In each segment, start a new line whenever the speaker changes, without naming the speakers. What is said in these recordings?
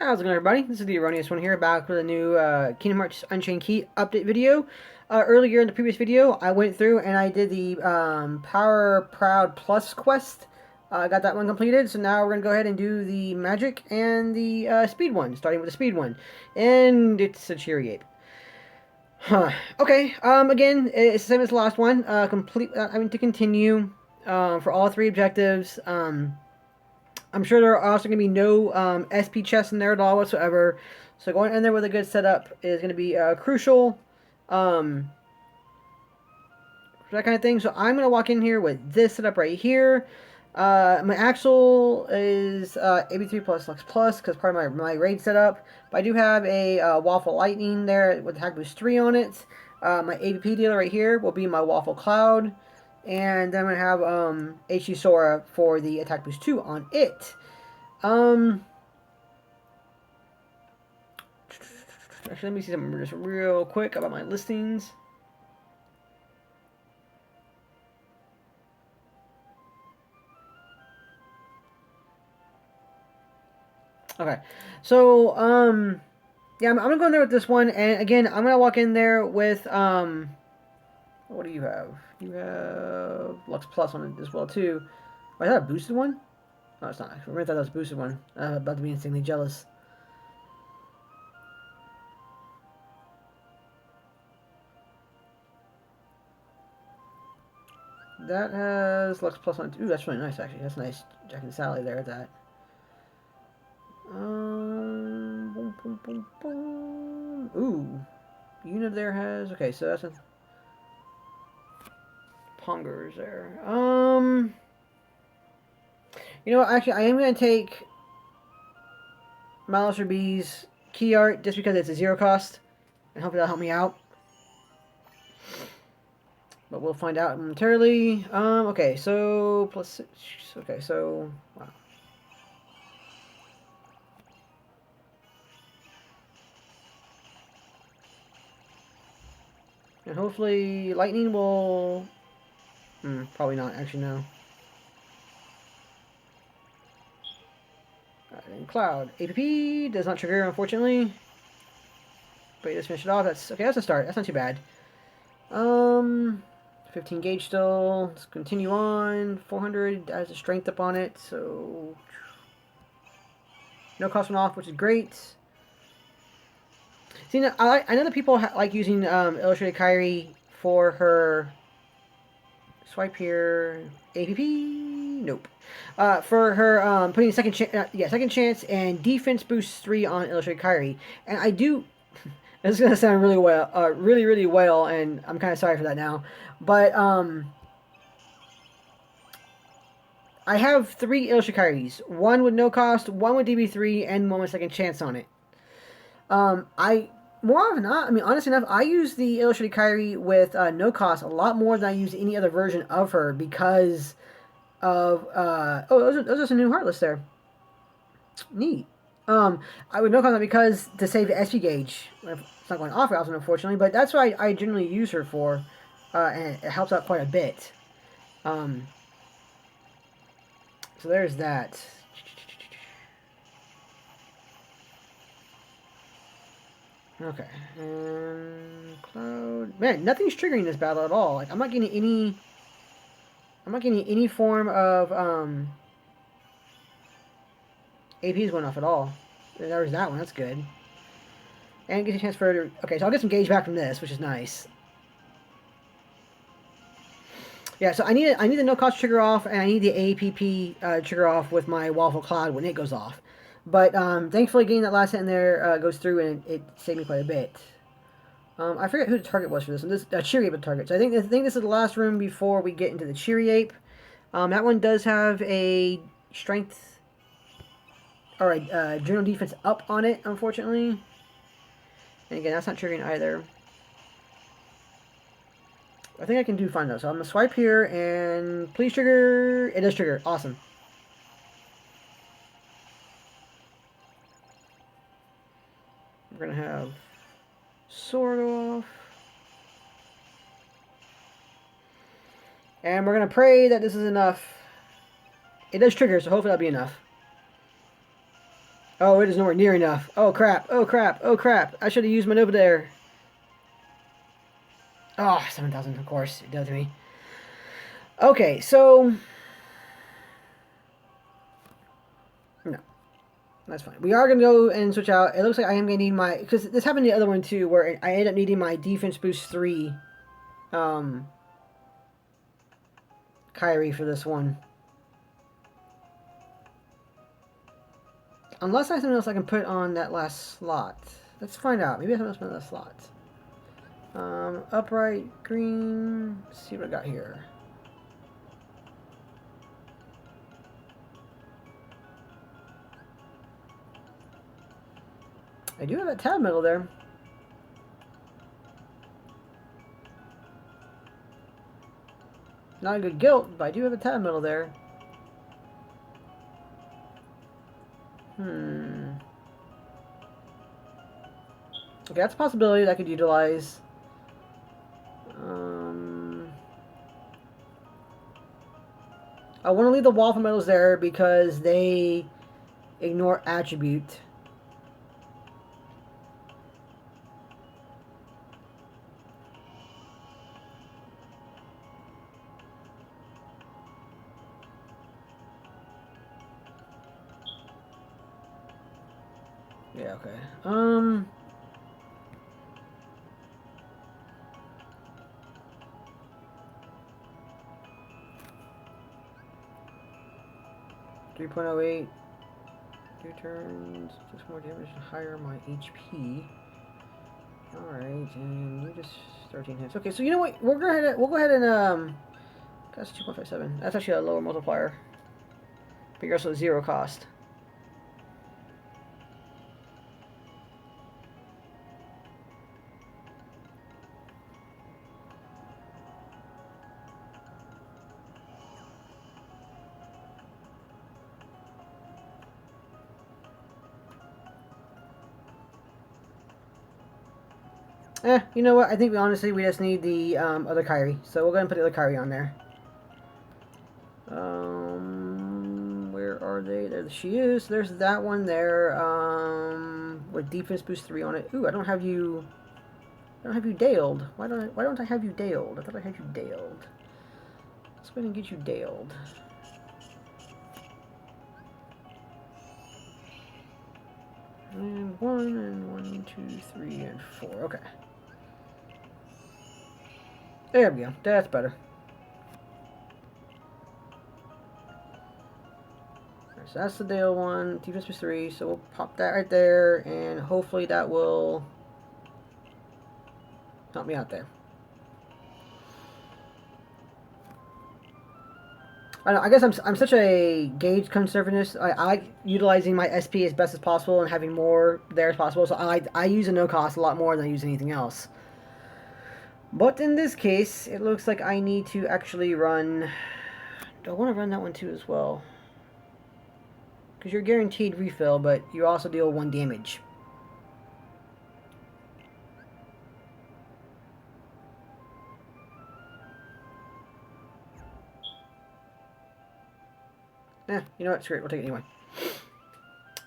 How's it going, everybody? This is the Erroneous One here, back with a new Kingdom Hearts Unchained Key update video. Earlier in the previous video, I went through and I did the Power Proud Plus quest. I got that one completed, so now we're going to go ahead and do the Magic and the Speed one, starting with the Speed one. And it's a cheery ape. Huh. Okay, again, it's the same as the last one. To continue for all three objectives. I'm sure there are also going to be no SP chests in there at all whatsoever. So going in there with a good setup is going to be crucial for that kind of thing. So I'm going to walk in here with this setup right here. My axle is AB3 plus Lux Plus because part of my raid setup. But I do have a Waffle Lightning there with Hack Boost 3 on it. My ABP dealer right here will be my Waffle Cloud. And then I'm going to have HG Sora for the Attack Boost 2 on it. Actually, let me see something just real quick about my listings. Okay, so, yeah, I'm gonna go in there with this one, and again, I'm gonna walk in there with, what do you have? You have Lux Plus on it as well, too. Oh, is that a boosted one? No, it's not. I remember that was a boosted one. I'm about to be insanely jealous. That has Lux Plus on it. Ooh, that's really nice, actually. That's nice. Jack and Sally there at that. Boom, boom, boom, boom. Ooh. Unit there has... Okay, so that's a... Pongers there. You know what, actually, I am going to take Malister B's key art just because it's a zero cost. And hopefully that'll help me out. But we'll find out momentarily. Okay, so... Plus 6... Okay, so... Wow. And hopefully lightning will... probably not, actually, no. And Cloud. APP does not trigger, unfortunately. But you just finish it off. That's okay, that's a start. That's not too bad. 15 gauge still. Let's continue on. 400 has a strength up on it, so... No cost went off, which is great. See, now, I know that people like using Illustrated Kyrie for her swipe here. APP, nope. For her putting second chance and defense boost 3 on Illustrated Kyrie, and I do. This is gonna sound really well, really well, and I'm kind of sorry for that now, but I have 3 Illustrated Kyries. One with no cost, one with DB3, and one with second chance on it. I more often than not, I mean, honestly enough, I use the Illustrated Kyrie with no cost a lot more than I use any other version of her because of, oh, those are some new Heartless there. Neat. I would no cost because to save the SP gauge. It's not going off often, unfortunately, but that's what I generally use her for, and it helps out quite a bit. So there's that. Okay, and Cloud. Man, nothing's triggering this battle at all. Like I'm not getting any form of APs going off at all. There's that one. That's good. And get a chance for okay, so I'll get some gauge back from this, which is nice. Yeah, so I need the no cost trigger off, and I need the APP trigger off with my Waffle Cloud when it goes off. But thankfully, getting that last hit in there goes through, and it saved me quite a bit. I forget who the target was for this one. This Cheery Ape target. So I think this is the last room before we get into the Cheery Ape. That one does have a strength or a general defense up on it, unfortunately. And again, that's not triggering either. I think I can do fine though. So I'm gonna swipe here and please trigger. It does trigger. Awesome. We're gonna have Sword off. And we're gonna pray that this is enough. It does trigger, so hopefully that'll be enough. Oh, it is nowhere near enough. Oh, crap. Oh, crap. Oh, crap. I should have used my Nova there. Oh, 7,000, of course. It does to me. Okay, so... No, that's fine. We are going to go and switch out. It looks like I am going to need my... Because this happened to the other one, too, where I ended up needing my Defense Boost 3 Kyrie for this one. Unless I have something else I can put on that last slot. Let's find out. Maybe I have something else on that slot. Upright, green. Let's see what I got here. I do have that tab metal there. Not a good gilt, but I do have a tab metal there. Okay, that's a possibility that I could utilize. I want to leave the waffle metals there because they ignore attribute. Yeah, okay. 3.08. 2 turns. 6 more damage to higher my HP. Alright, and you just 13 hits. Okay, so you know what? We'll go ahead and that's 2.57. That's actually a lower multiplier. But you're also 0 cost. You know what? I think honestly we just need the other Kyrie. So we'll go ahead and put the other Kyrie on there. Where are they? There she is. There's that one there. With defense boost 3 on it. Ooh, I don't have you Daled. Why don't I have you Daled? I thought I had you Daled. Let's go ahead and get you Daled. And 1, 2, 3, and 4. Okay. There we go. That's better. Right, so that's the Dale one. Defense plus 3. So we'll pop that right there, and hopefully that will help me out there. I don't know, I guess I'm such a gauge conservativist. I like utilizing my SP as best as possible and having more there as possible. So I use a no cost a lot more than I use anything else. But in this case, it looks like I need to actually run... Do I want to run that one too as well? Because you're guaranteed refill, but you also deal 1 damage. You know what? Screw it. We'll take it anyway.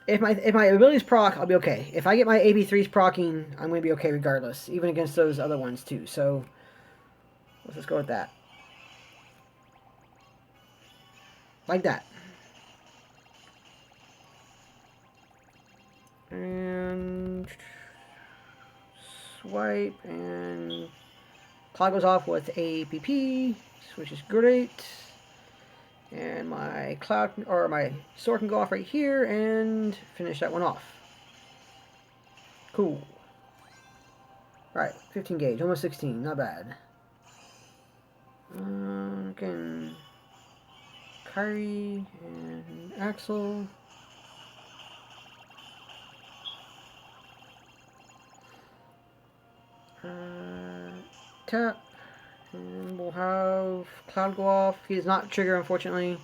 If my abilities proc, I'll be okay. If I get my AB3s procking, I'm going to be okay regardless, even against those other ones too. So let's just go with that. Like that. And swipe, and clock goes off with APP, which is great. And my cloud or my sword can go off right here and finish that one off. Cool. Alright, 15 gauge, almost 16, not bad. Again, Kyrie and Axel. Tap. And we'll have Cloud go off. He does not trigger, unfortunately.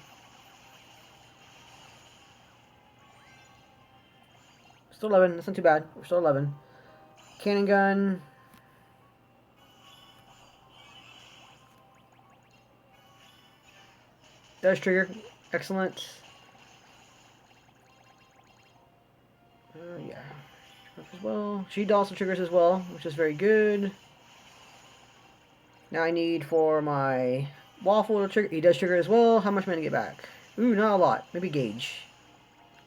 Still 11. That's not too bad. We're still 11. Cannon gun. Does trigger. Excellent. Yeah. As well. She also triggers as well, which is very good. Now I need for my waffle to trigger. He does trigger as well. How much am I going to get back? Ooh, not a lot. Maybe gauge.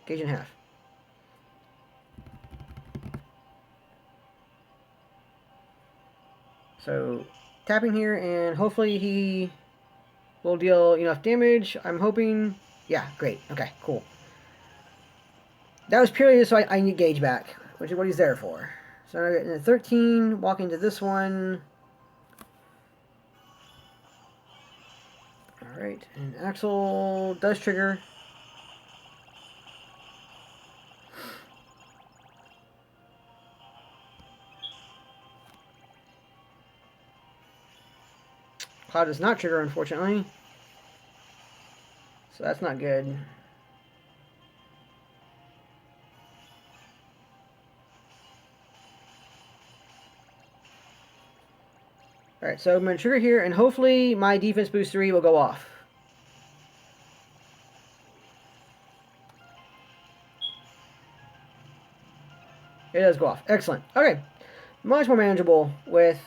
Gauge in half. So, tapping here, and hopefully he will deal enough damage. I'm hoping. Yeah, great. Okay, cool. That was purely just so I need gauge back, which is what he's there for. So I'm getting a 13, walk into this one. Alright, and Axel does trigger. Cloud does not trigger, unfortunately. So that's not good. Alright, so I'm going to trigger here, and hopefully my defense boost 3 will go off. It does go off. Excellent. Okay. Much more manageable with...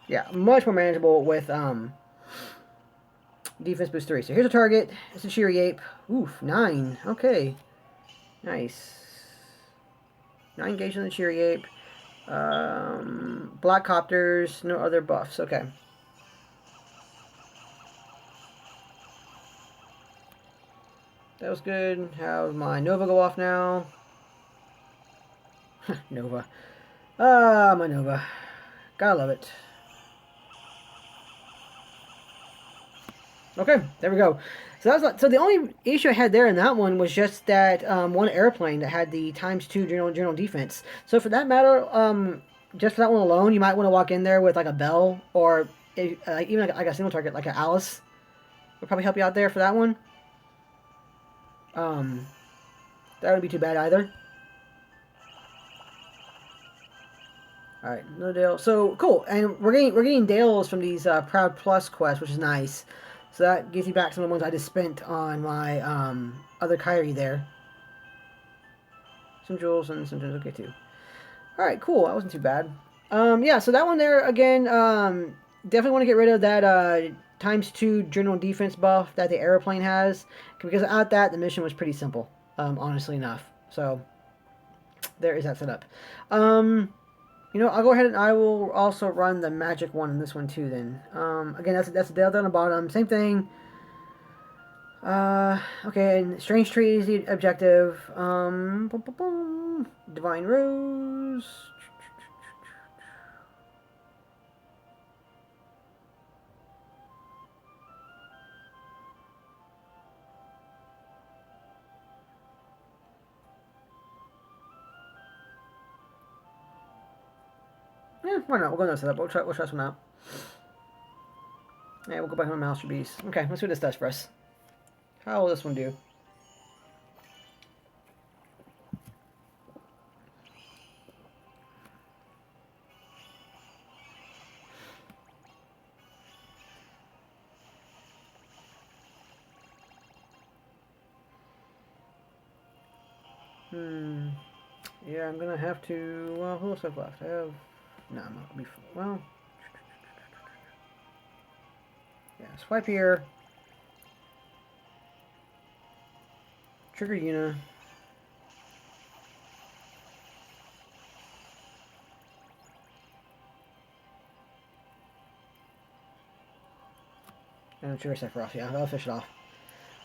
Yeah, much more manageable with defense boost 3. So here's a target. It's a Cheery Ape. Oof, 9. Okay. Nice. 9 gauge on the Cheery Ape. Black Copters. No other buffs. Okay. That was good. Have my Nova go off now. Nova. Ah, my Nova. Gotta love it. Okay, there we go. So that was so the only issue I had there in that one was just that one airplane that had the ×2 general defense. So for that matter, just for that one alone, you might want to walk in there with like a Bell or even like a single target, like an Alice, would probably help you out there for that one. That wouldn't be too bad either. All right, no Dale. So cool, and we're getting Dales from these Proud Plus quests, which is nice. So that gives you back some of the ones I just spent on my other Kyrie there. Some jewels and some gems, okay too. All right, cool. That wasn't too bad. Yeah, so that one there again. Definitely want to get rid of that ×2 general defense buff that the airplane has, because without that, the mission was pretty simple. Honestly enough. So there is that setup. You know, I'll go ahead and I will also run the magic one in this one too. Then, again, that's the Dale down the bottom. Same thing. Okay, and Strange Tree is the objective. Boom, boom, boom. Divine Rose. Yeah, why not? We'll go into setup. We'll try this one out. Yeah, we'll go back on Master Beast. Okay, let's see what this does for us. How will this one do? Yeah, I'm gonna have to. Well, who else have left? I have. No, I'm not. Well. Yeah, swipe here. Trigger Una. And trigger Sephiroth. Yeah, that'll fish it off. A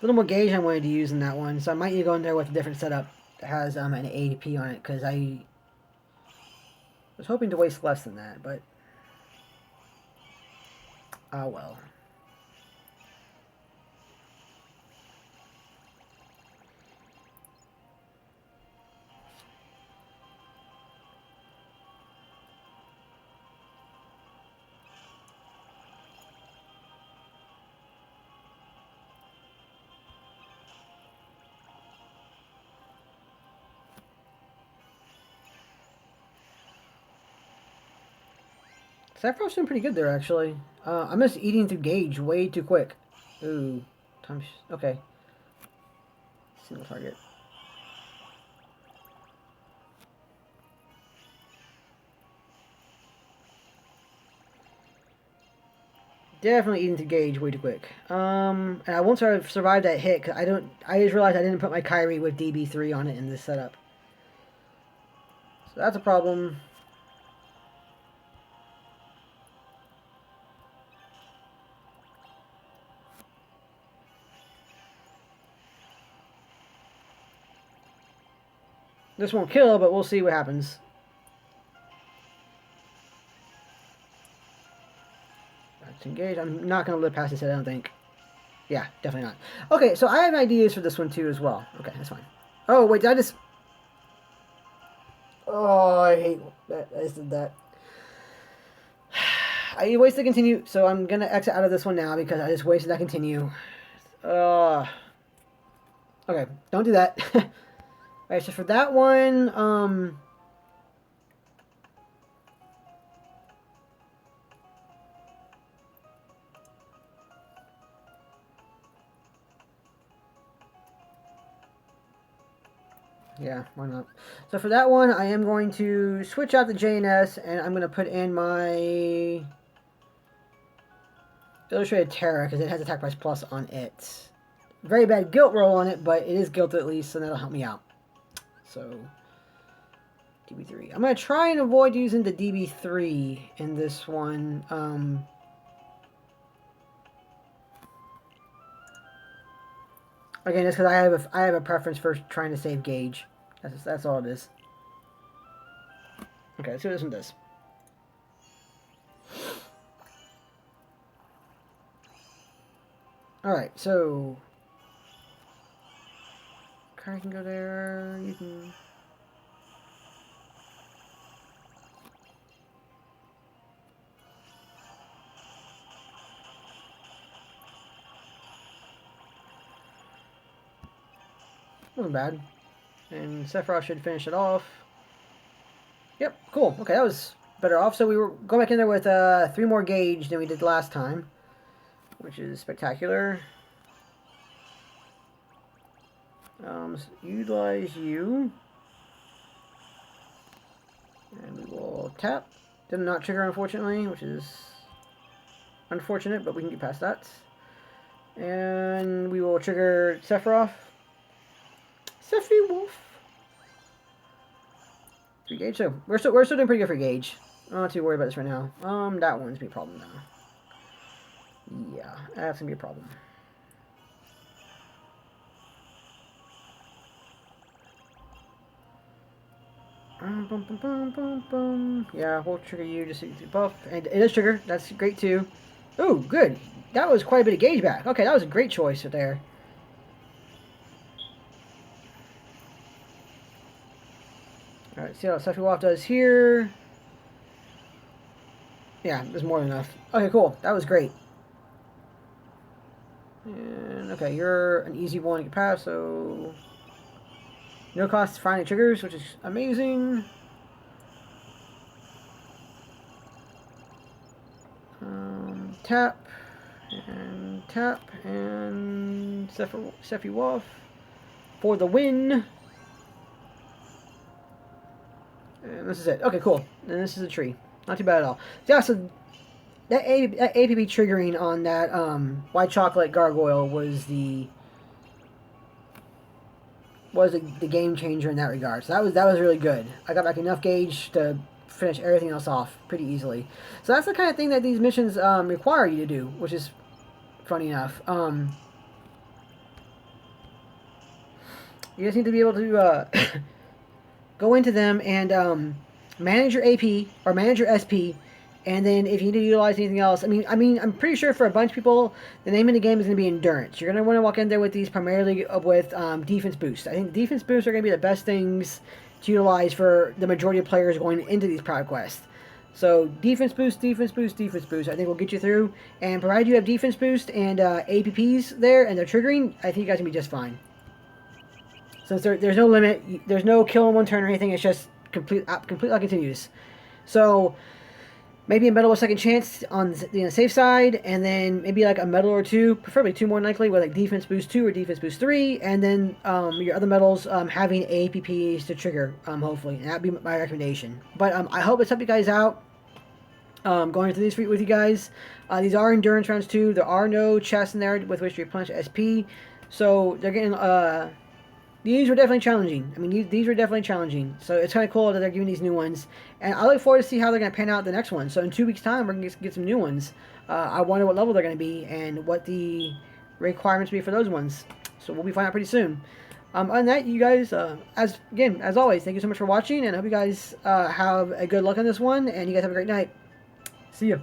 little more gauge I wanted to use in that one, so I might need to go in there with a different setup that has an ADP on it, because I was hoping to waste less than that, but oh well. Sephiroth's doing pretty good there, actually. I'm just eating through gauge way too quick. Ooh. Okay. Single target. Definitely eating through gauge way too quick. And I won't survive that hit, because I just realized I didn't put my Kyrie with DB3 on it in this setup. So that's a problem. This won't kill, but we'll see what happens. Let's engage. I'm not going to live past this hit, I don't think. Yeah, definitely not. Okay, so I have ideas for this one too as well. Okay, that's fine. Oh, wait, did I just... Oh, I hate that. I just did that. I need ways to continue, so I'm going to exit out of this one now because I just wasted that continue. Okay, don't do that. Alright, so for that one, yeah, why not? So for that one, I am going to switch out the JNS, and I'm going to put in my Illustrated Terror, because it has Attack Price Plus on it. Very bad guilt roll on it, but it is guilt at least, so that'll help me out. So, DB3. I'm going to try and avoid using the DB3 in this one. Again, just because I have a preference for trying to save gauge. That's all it is. Okay, let's see what this one does. Alright, so... Car can go there, you can... Wasn't bad. And Sephiroth should finish it off. Yep, cool. Okay, that was better off. So we were going back in there with 3 more gauge than we did last time, which is spectacular. Utilize you. And we will tap. Did not trigger, unfortunately, which is unfortunate, but we can get past that. And we will trigger Sephiroth. Sephi Wolf. 3 gauge, so we're still doing pretty good for gauge. I'm not too worried about this right now. That one's gonna be a problem now. Yeah, that's gonna be a problem. Yeah, we'll trigger you just so you buff. And it is trigger. That's great too. Ooh, good. That was quite a bit of gauge back. Okay, that was a great choice right there. Alright, see how Sephi Wolf does here. Yeah, there's more than enough. Okay, cool. That was great. And, okay, you're an easy one to get past, so... No cost finding triggers, which is amazing. Tap, and Sephi Wolf for the win. And this is it. Okay, cool. And this is a tree. Not too bad at all. Yeah, so that APB triggering on that white chocolate gargoyle was the game changer in that regard. So that was really good. I got back enough gauge to finish everything else off pretty easily. So that's the kind of thing that these missions require you to do, which is funny enough. You just need to be able to go into them and manage your AP or manage your SP, and then if you need to utilize anything else, I mean, I'm pretty sure for a bunch of people, the name of the game is going to be endurance. You're going to want to walk in there with these primarily with defense boosts. I think defense boosts are going to be the best things to utilize for the majority of players going into these Proud quests. So defense boost, defense boost, defense boost, I think will get you through. And provided you have defense boost and APPs there and they're triggering, I think you guys can be just fine. Since there's no limit, there's no kill in one turn or anything, it's just complete like continues. So maybe a medal with second chance on the safe side, and then maybe like a medal or two, preferably two more likely, with like defense boost 2 or defense boost 3, and then your other medals having APPs to trigger, hopefully. And that'd be my recommendation. But I hope it's helped you guys out. Going through these with you guys. These are endurance rounds too. There are no chests in there with which to replenish SP, so they're getting these were definitely challenging. I mean, these were definitely challenging. So it's kind of cool that they're giving these new ones. And I look forward to see how they're going to pan out the next one. So in 2 weeks' time, we're going to get some new ones. I wonder what level they're going to be and what the requirements be for those ones. So we'll be finding out pretty soon. Other than that, you guys, as always, thank you so much for watching. And I hope you guys have a good luck on this one. And you guys have a great night. See ya.